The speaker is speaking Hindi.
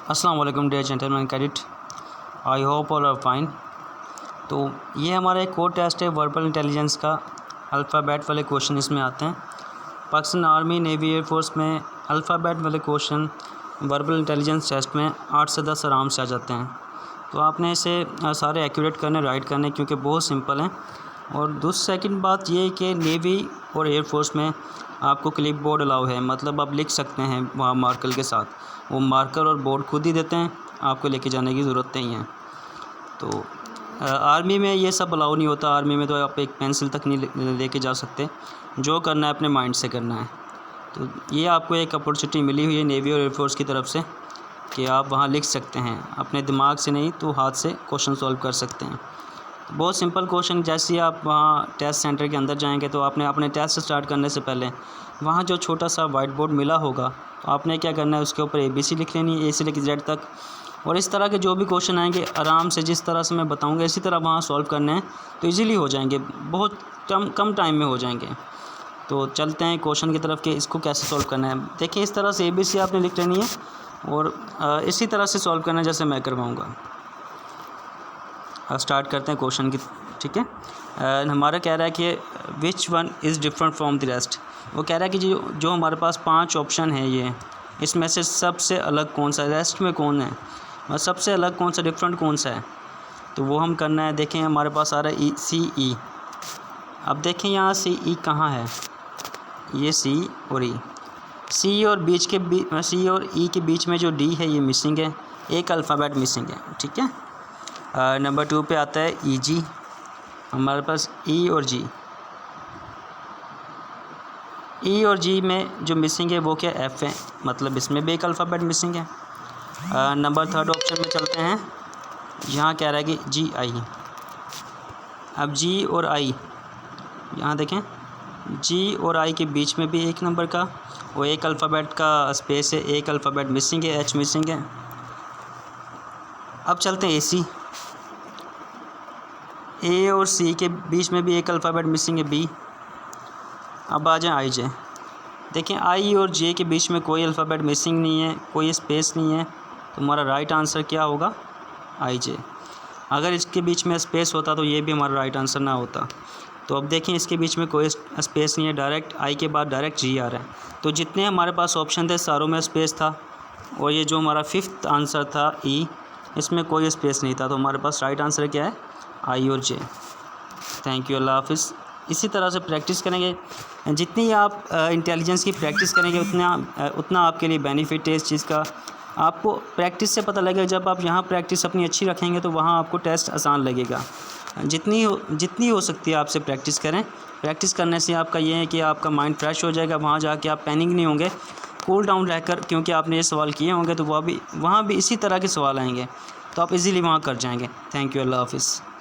अस्सलाम वालेकुम dear gentleman cadet, I hope all are fine. तो ये हमारा एक कोर टेस्ट है वर्बल इंटेलिजेंस का। अल्फ़ाबेट वाले क्वेश्चन इसमें आते हैं। पाकिस्तान आर्मी, नेवी, एयरफोर्स में अल्फ़ाबेट वाले क्वेश्चन वर्बल इंटेलिजेंस टेस्ट में 8 से 10 आराम से आ जाते हैं। तो आपने इसे सारे एक्यूरेट करने, राइट करने, क्योंकि बहुत सिंपल हैं। और दूसरी सेकंड बात ये है कि नेवी और एयरफोर्स में आपको क्लिप बोर्ड अलाउ है, मतलब आप लिख सकते हैं वहाँ मार्कर के साथ। वो मार्कर और बोर्ड खुद ही देते हैं, आपको लेके जाने की ज़रूरत नहीं है। तो आर्मी में ये सब अलाउ नहीं होता। आर्मी में तो आप एक पेंसिल तक नहीं लेके जा सकते, जो करना है अपने माइंड से करना है। तो ये आपको एक अपॉर्चुनिटी मिली हुई है नेवी और एयरफोर्स की तरफ से कि आप वहाँ लिख सकते हैं, अपने दिमाग से नहीं तो हाथ से क्वेश्चन सॉल्व कर सकते हैं। बहुत सिंपल क्वेश्चन। जैसे ही आप वहाँ टेस्ट सेंटर के अंदर जाएंगे तो आपने अपने टेस्ट स्टार्ट करने से पहले वहाँ जो छोटा सा वाइट बोर्ड मिला होगा, तो आपने क्या करना है, उसके ऊपर ABC लिख लेनी है, A से लेकर Z तक। और इस तरह के जो भी क्वेश्चन आएंगे आराम से, जिस तरह से मैं बताऊंगा इसी तरह वहाँ सॉल्व करने हैं, तो इजीली हो जाएंगे, बहुत कम टाइम में हो जाएंगे। तो चलते हैं क्वेश्चन की तरफ कि इसको कैसे सॉल्व करना है। देखिए, इस तरह से ABC आपने लिख लेनी है और इसी तरह से सॉल्व करना है जैसे मैं करवाऊँगा। स्टार्ट करते हैं क्वेश्चन की, ठीक है। हमारा कह रहा है कि which one is different from the rest. वो कह रहा है कि जो हमारे पास 5 ऑप्शन है, ये इसमें से सबसे अलग कौन सा है, रेस्ट में कौन है, और सबसे अलग कौन सा, डिफरेंट कौन सा है। तो वो हम करना है। देखें, हमारे पास आ रहा है CE। अब देखें यहाँ CE कहाँ है, ये C और E। C और C और E के बीच में जो D है ये मिसिंग है, एक अल्फ़ाबेट मिसिंग है, ठीक है। नंबर 2 पे आता है EG। हमारे पास E और G। E और G में जो मिसिंग है वो क्या, F है, मतलब इसमें भी एक अल्फ़ाबेट मिसिंग है। नंबर 3 ऑप्शन में चलते हैं। यहाँ कह रहा है कि GI। अब G और I, यहाँ देखें, G और I के बीच में भी एक नंबर का वो एक अल्फ़ाबेट का स्पेस है, एक अल्फ़ाबेट मिसिंग है, H मिसिंग है। अब चलते हैं AC। A और C के बीच में भी एक अल्फ़ाबेट मिसिंग है, B। अब आ जाए IJ। देखें, I और J के बीच में कोई अल्फ़ाबेट मिसिंग नहीं है, कोई स्पेस नहीं है, तो हमारा राइट आंसर क्या होगा, IJ। अगर इसके बीच में स्पेस होता तो ये भी हमारा राइट आंसर ना होता। तो अब देखें, इसके बीच में कोई स्पेस नहीं है, डायरेक्ट I के बाद डायरेक्ट G आ रहा है। तो जितने हमारे पास ऑप्शन थे सारों में स्पेस था, और ये जो हमारा 5th आंसर था E, इसमें कोई स्पेस नहीं था। तो हमारे पास राइट आंसर क्या है, I और J। थैंक यू, अल्लाह हाफ़िज़। इसी तरह से प्रैक्टिस करेंगे, जितनी आप इंटेलिजेंस की प्रैक्टिस करेंगे उतना आपके लिए बेनिफिट है इस चीज़ का। आपको प्रैक्टिस से पता लगेगा, जब आप यहाँ प्रैक्टिस अपनी अच्छी रखेंगे तो वहाँ आपको टेस्ट आसान लगेगा। जितनी हो सकती है आपसे प्रैक्टिस करें। प्रैक्टिस करने से आपका ये है कि आपका माइंड फ्रेश हो जाएगा, वहाँ जाके आप पैनिक नहीं होंगे, कूल डाउन रहकर, क्योंकि आपने ये सवाल किए होंगे तो वहाँ भी इसी तरह के सवाल आएंगे, तो आप इजीली वहाँ कर जाएंगे। थैंक यू, अल्लाह हाफ़िज़।